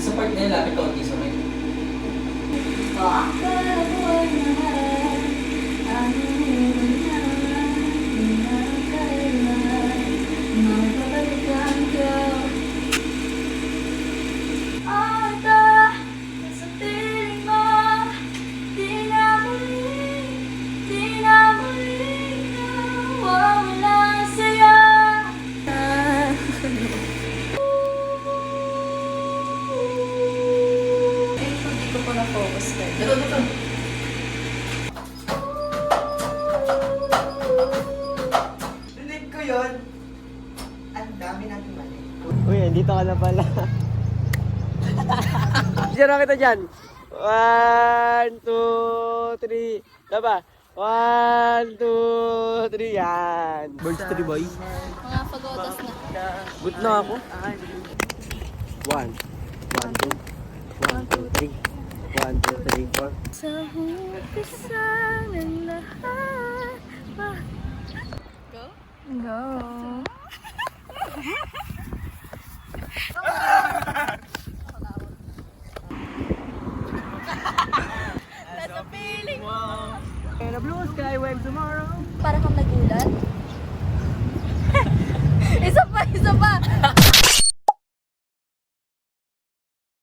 Sa part na yun, lapit kaunti sa mic. Hindi ko pa na-focus ka. Ito. Rinig ko yun. Ang dami natin mali. Uy, dito ka na pala. Diyan na kita dyan. 1, 2, 3. Laba. 1, 2, 3. Yan. Birds 3 boy. Mga pagotas na. Good na ako. 1, 1, 2, 1, 2, 3. 1, 2, 3, 4. Sa umpisa ng lahat. Go? Go. Nasa feeling mo. And a blue sky when tomorrow. Para kang nagulat. Isa pa, isa pa.